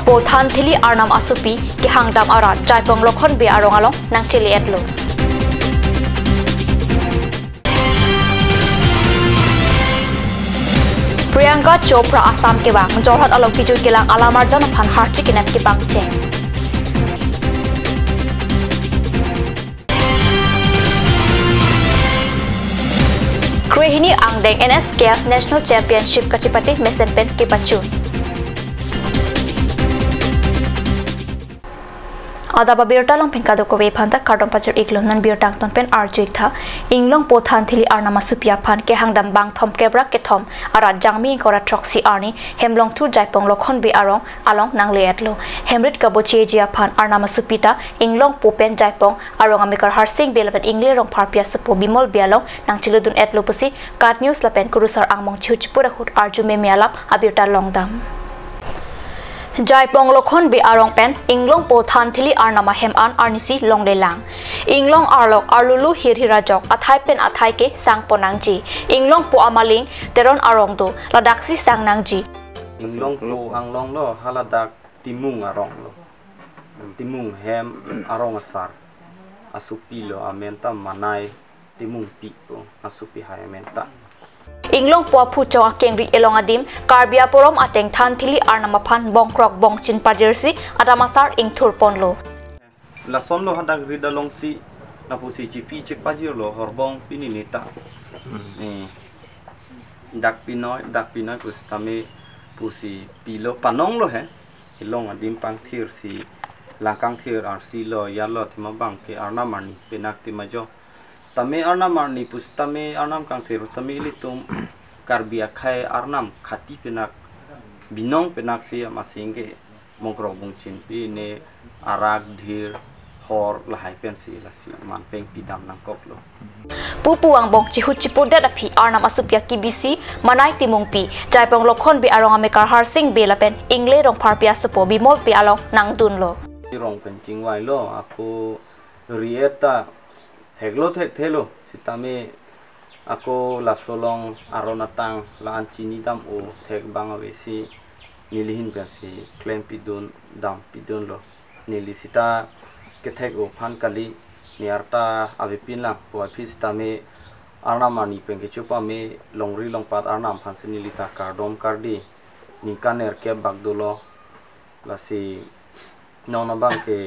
po than thili arnam asupi ki hangdam ara jaipong lokhon be arong along nang chili etlo Priyanka Chopra Assam ke bang jorhat along pijur kilang alamar jon phan harchi kinap ki bang cheng Krehini Angdeng NSKF National Championship kachipati mesenpen ki pachun Adaba birta long pinka do ko ve phanta kardom pachur iklon nan bir tang ton pen arjuik tha inglong pothan thili arnama supia phan ke hangdam bang thom kebra ke thom ara jangmi kora troxy arni hemlong thu jaipong lokhon be arong along nang leatlo hemrit ka boche jia phan arnama supita inglong popen jaipong arong amikar harsing belapen ingle rong pharpia supo bimol bialong nang chiludun etlo pusi kat news lapen kurusar angmong chiuchpura hut arjume mialap abirta longdam Jaipong lokhon be arong pen inglong po than thili arnama hem an arnisi longle lang inglong arlok arlulu hirhira jok athai pen athai ke sang ponangji inglong po amaling teron arong do ladaksi sang nangji inglong po anglong lo haladak timung arong lo timung hem arong asar asupi lo amenta manai timung pi po asupi hai amenta Inglong po phu chong akengri elong adim karbia porom ateng than thili arnama phan bongkrok bongchin pajersi adamasar ingthur ponlo la son lo hadak rida long si na pusi chipi chek pajir lo horbong pininita dak pinoi pus tame pusi pilo panong lo he elong adim pang thir si langkang thir ar si lo yalo thima bang ke arnamani penak timajo tame arnam arni pus tame arnam kang thir tame litum karbia khai arnam khati penak binong penak si amasingge mongkrok bungchin pi ne arak dhir hor lahai pen si lasi man peng pidam nang koklo pupuang bong chi hu chi punda da phi arnam asupya ki bisi manai timung pi jaipong lokhon be arong amikar harsing be lapen ingle rong pharpia supo bimol pi along nang dunlo rong pen chingwai lo aku rieta theglo thelo sitame ako la solong aronatang la anchini dam o theg banga besi nilihin besi claim pidun dam pidun lo nilisita ke theg o phan kali niarta avipin la po office tame arnamani pengke chupa me longri longpat arnam phan sinilita kardom kardi nikaner ke bagdolo la si nona bang ke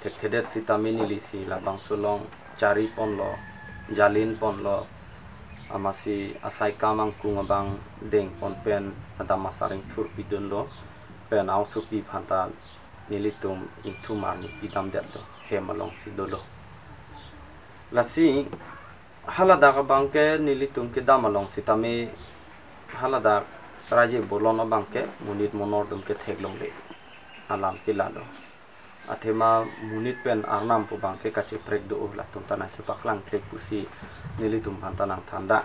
thek thedet sitame nilisi la bang solong cari pon lo jalin pon lo amasi asai kamang kung abang deng pon pen ada masaring thur pidun lo pen au supi phanta nilitum inthumani pidam det do hemalong sidolo lasi halada ka bangke nilitum ke damalong sitame halada raje bolon bangke munit monordum ke theglong le alam ke lalo athema munit pen arnam po bangke kache prek do la tum tanah chepaklang klek pusi nilitum pantanang thanda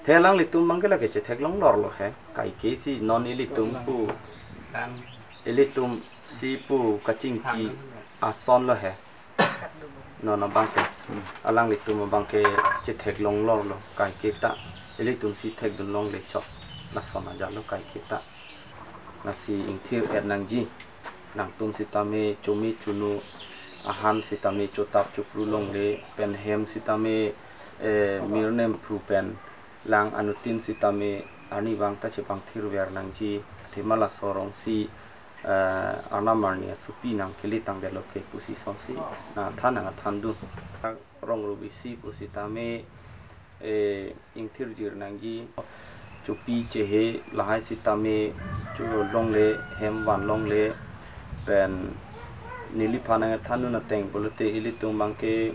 thelang litum bangke la keche theglong lor lo he kai ke si non ilitum pu ilitum si pu kaching ki ason lo he non bangke alang litum bangke che theglong lor lo kai ke ta ilitum si thegdun long le chok na sona jalo kai ke ta na si ingthir et nangji nang tum sitame chumi chunu ahan sitame chotap chuprulong le pen hem sitame mirnem prupen lang anutin sitame ani bang ta chepang thirwer nangji themala sorong si anamarnia supi nang keli tangde loke pusi sonsi na thana thandu rong rubi si pusitame ingthir jir nangji chupi chehe lahai sitame chu long le hem wan long le pen nili phanang thanu na teng bolote ilitung bangke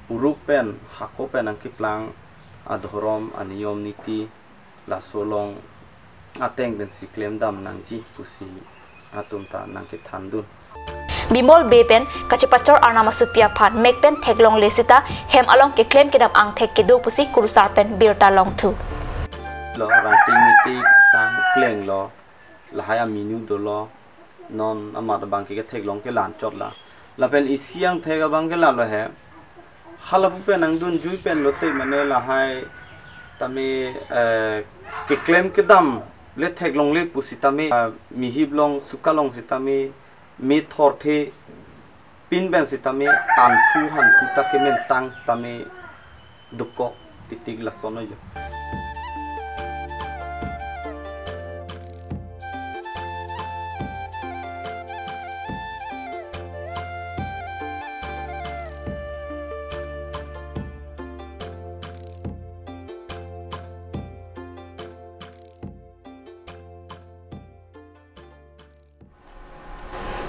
puruk pen hako pen angki plang adhorom aniyom niti la solong ateng den si claim dam nangji pusi atum ta nangke thandun bimol bepen kachipachor arnama supia phan mekpen theglong lesita hem along ke claim kedam ang thek ke do pusi kurusar pen birta long thu lo ranting miti sang kleng lo lahaya minu do lo non amad bangke ke theglong ke lan chot la pen isiang thega bangke la lo he halapu pen ang dun jui pen lo te mane la hai tame ke claim ke dam le theglong le pusi tame mi hiblong sukalong sitame mi thor the pin ben si tami tan thu han thu ta ke men tang tami dukko titig la sono yo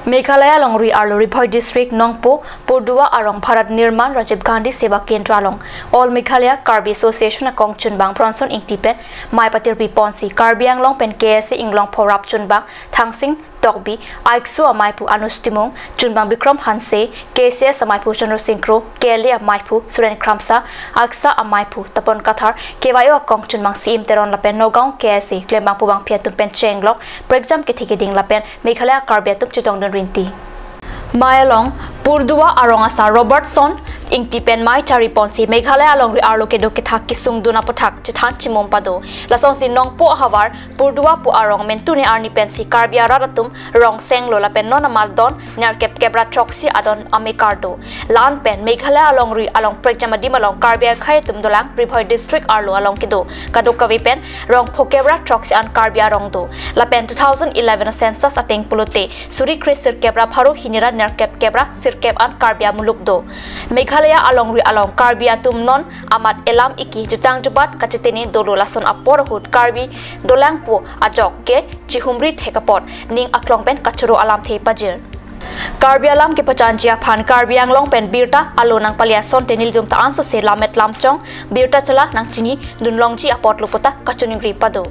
Meghalaya Longrui Arlo Ripoi District Nongpo Purdua Arong Bharat Nirman Rajiv Gandhi Seva Kendra Long All Meghalaya Karbi Association Akong Chunbang Bronson Ingtipen Mai Patir Piponsi Karbiang Long Pen KSC Inglong Porap Chunbang Thangsing Tokbi Aiksu Amaipu Anustimong Chunbang Bikram Hanse KCS Amaipu Chandra Sinkro Kelia Amaipu Suren Kramsa Aksa Amaipu Tapon Kathar Kewayo Akong Chunbang Sim Teron Lapen Nogong KSC Klembang Pubang Piatum Pen Chenglok Breakjam Kitikiding Lapen Meghalaya Karbiatum Chitong Rinti Mayalong Purdua Arongasa Robertson Ingtipen Mai Chari Ponsi Meghalaya Longri Arlo Kedo Kithak Kisung Duna Pothak Chithan Chimom Pado Lasong Si Nongpo Havar Purdua Pu Arong Mentune Arni Pensi Karbia Radatum Rong Seng Lola Pen Nona Maldon Narkep Kebra Troxy Adon Amekardo Lan Pen Meghalaya Longri Along Prejamadima Long Karbia Khayatum Dolang Ripoi District Arlo Along Kedo Kadokavi Pen Rong Pokebra Troxy An Karbia Rongdo La Pen 2011 Census Ateng Pulute Suri Krisir Kebra Pharu Hinira Narkep Kebra Sirkep An Karbia Mulukdo Meghalaya Alongri Along Karbia Tumnon Amat Elam Iki Jutang Jubat Kachitini Dolo Lason Aporhut Karbi Dolangpo Ajok Ke Chihumri Thekapot Ning Aklong Pen Kachuro Alam The Pajir Karbi Alam ke Pachanjia Phan Karbi Anglong Pen Birta Alonang Palia Son Tenil Dum Ta Anso Se Lamet Lamchong Birta Chala Nang Chini Dunlongji Apot Lupota Kachuningri Pado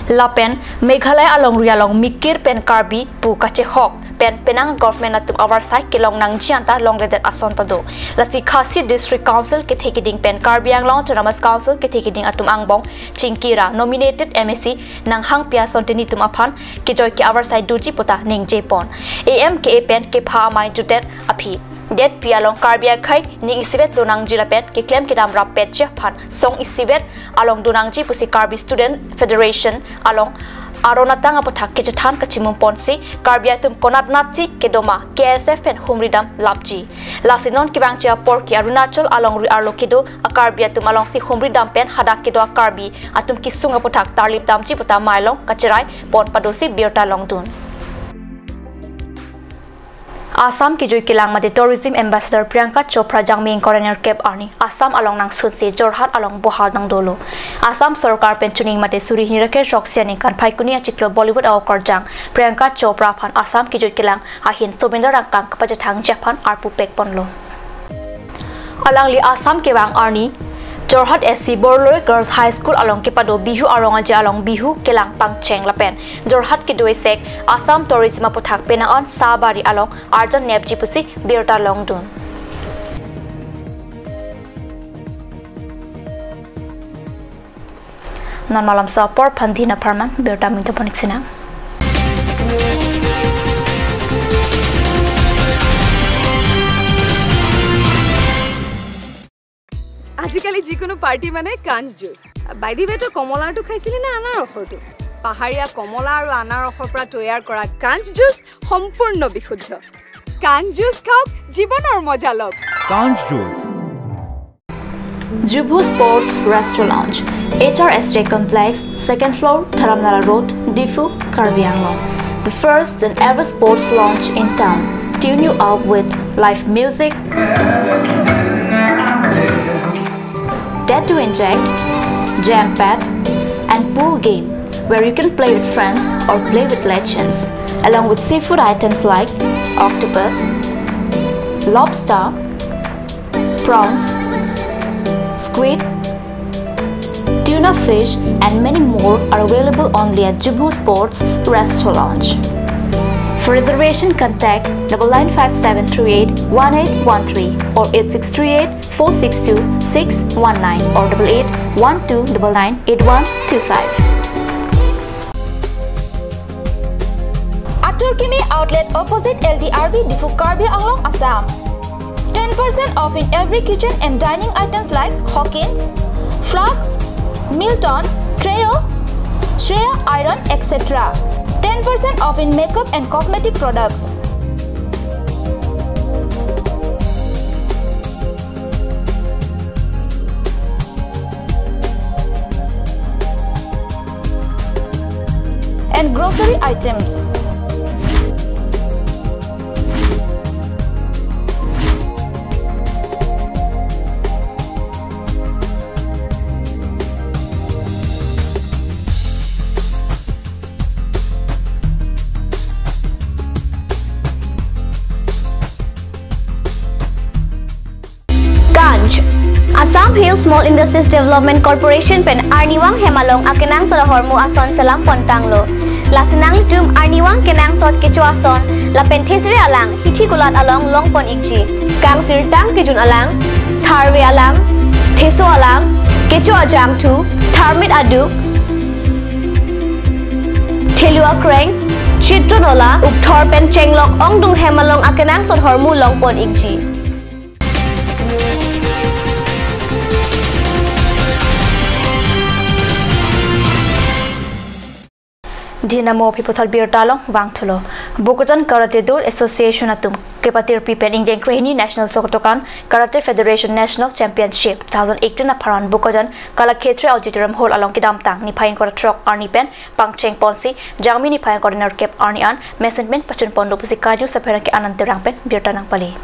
Lapen Meghalaya Alongri Along Mikir Pen Karbi Pu Kache Hok Pen Penang Government Atum Oversight Kilong Nang Jianta Long Redet Asontado Lasi Khasi District Council ke Thekiding Pen Karbi Anglong Toramas Council ke Thekiding Atum Angbong Chingkira nominated MSc Nang Hang Pia Sonteni Tum Aphan ke Joy ke Oversight Duji Pota Ning Jepon AMKA Pen ke Pha Mai Jutet Aphi Det Pialong Karbia Khai Ning Isibet Lunang Jilapet ke claim ke dam rapet Japan Song Isibet Along Dunangji Pusi Karbi Student Federation Along Aronatang Apothak ke Jathan Kachimum Ponsi Karbiatum Konat Natsi Kedoma KSF Pen Humridam Lapji Lasinon Kibangcha Porki Arunachal Along Ri Arlo Kedo Akarbiatum Along Si Humridam Pen Hadak Kedo Karbi Atum Kisung Apothak Tarlip Damji Pota Mailong Kachirai Pon Padosi Birta Longdun Assam ki Joy Kilang Made Tourism Ambassador Priyanka Chopra Jangming Coroner Cap Arni Assam along nang Sunse Jorhat along Bohal nang Dolo Assam Sarkar Penchuning Made Suri Hirake Roxiani Kan Phaikuni Chiklo Bollywood Awkar Jang Priyanka Chopra Phan Assam ki Joy Kilang Ahin Sobinder Rangkang Kapajatang Japan Arpu Pek Ponlo Alang li Assam ke Wang Arni Jorhat SC Borloi Girls High School along Kepado Bihu Arongaja along Bihu Kelang Pangcheng Lapen Jorhat ke Doisek Assam Tourism Apothak Penaon Sabari along Arjan Nepji Pusi Birta Longdun Non malam sapor Pandina Parman Birta Minta Ponik Sinang আজিকালি যিকোনো পাৰ্টি মানে কাঞ্জ juice by the ৱে তো কমলাটো খাইছিলি না আনাৰ ৰসটো পাহাৰীয়া কমলা আৰু আনাৰ ৰসৰ পৰা তৈয়াৰ কৰা কাঞ্জ জুচ সম্পূৰ্ণ বিশুদ্ধ কাঞ্জ জুচ খাওক জীৱনৰ মজা লওক কাঞ্জ juice Jubu Sports Restaurant Lounge HRSJ Complex 2nd floor Dharamnala Road Difu Karbi Anglong the first and ever sports lounge in town tune you up with live music Dead to Inject, Jam Pad, and Pool Game, where you can play with friends or play with legends, along with seafood items like octopus, lobster, prawns, squid, tuna fish, and many more are available only at Jubu Sports Restaurant Lounge. For reservation, contact 9957381813 or 8638462619 or 8812998125. Atur Kimi Outlet opposite LDRB Difu Karbi Anglong, Assam. 10% off in every kitchen and dining items like Hawkins, Flux, Milton, Treo, Shreya Iron, etc. 10% off in makeup and cosmetic products. Grocery items. Assam Hills Small Industries Development Corporation pen Arniwang Hemalong akenang sa hormu ason salam pontanglo. Lasinang tum Arniwang kenang sot kecu ason la pentesri alang hithi kulat along longpon ikji. Kang sirtang kijun alang, tharwe alang, theso alang, kecu ajam tu, tharmit aduk, thelua kreng, chitronola, ukthor pen chenglok ongdung Hemalong akenang sot hormu longpon ikji. Dinamo Pipotal Bir Talong Wangtulo Bukotan Karate Do Association Atum Kepatir Pipen Indian Krehini National Sokotokan Karate Federation National Championship 2018 Paran Bukotan Kalakhetre Auditorium Hall along Kidam Tang Nipayin Kora Trok Arni Pen Pangcheng Ponsi Jangmi Nipayin Kora Nerkep Arni An Mesenpen Pachun Pondo Pusikaju Saperan Ke Anantirang Pen Bir Tanang Pali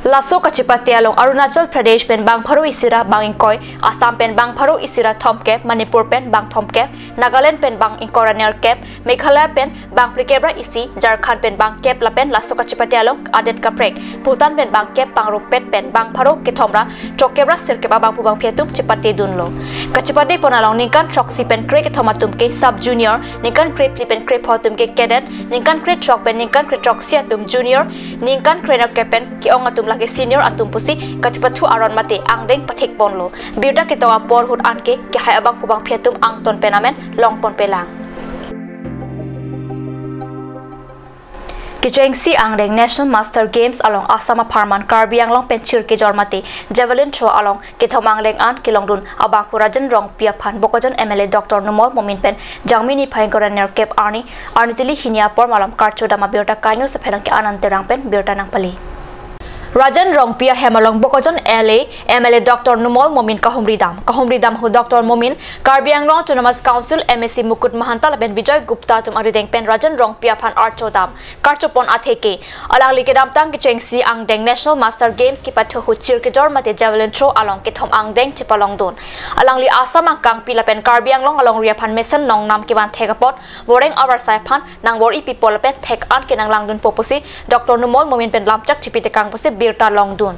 Laso Kachipati along Arunachal Pradesh pen Bang Pharu Isira Bang Inkoi, Assam pen Bang Pharu Isira Thomkep, Manipur pen Bang Thomkep, Nagaland pen Bang Inkora Nerkep, Meghalaya pen Bang Prikebra Isi, Jharkhand pen Bang Kep la pen Laso Kachipati along Adet Kaprek, Bhutan pen Bang Kep Bang Rumpet pen Bang Pharu Kethomra, Chokebra Sirkeba Bang Pubang Pietum Chipati Dunlo. Kachipati pon along Ninkan Choksi pen Krek Kethomatum ke Sub Junior, Ninkan Krep pen Krep Hotum ke Cadet, Ninkan Krep Chok pen Ninkan Krep Choksia tum Junior, Ninkan Krener Kepen Ki Ongatum lagi senior atum pusi kachipatu aron mate angdeng pathik bonlo birda ke tawa por hut anke ke hai abang kubang phetum angton penamen longpon pelang Kichengsi Angdeng National Master Games along Asama Parman Karbi Anglong Penchir ke Jormate Javelin Throw along Kethomangling An Kilongdun Abang Purajan Rong Piaphan Bokojan MLA Dr. Numol Momin Pen Jangmini Phaingora Nerkep Arni Arnitili Hinia Por Malam Karchodama Birta Kainu Sapherang ke Ananterang Pen Birta Nangpali Rajan Rongpia Hemalong Bokojon LA MLA Dr. Numol Momin Kahumridam hu Dr. Momin Karbi Anglong Autonomous Council MSC Mukut Mahanta Ben Vijay Gupta tum arideng pen Rajan Rongpia Phan Archodam Karchopon Atheke alang likedam tang Kichengsi Angdeng National Master Games ki patho hu chirkejor mate javelin throw along Kethom Angdeng Chipalong Don alang li Asama Kang Pila pen Karbi Anglong along Ria Phan Mesen Long Nam ki ban thegapot Boreng Awarsai Phan nang bor ipi pol pen thek an ke nang langdun popusi Dr. Numol Momin pen lamchak chipite kang posi Birta Longdun.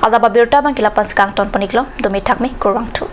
Ada Birta bang kilapan sekang ton peniklo, domi takmi kurang tu.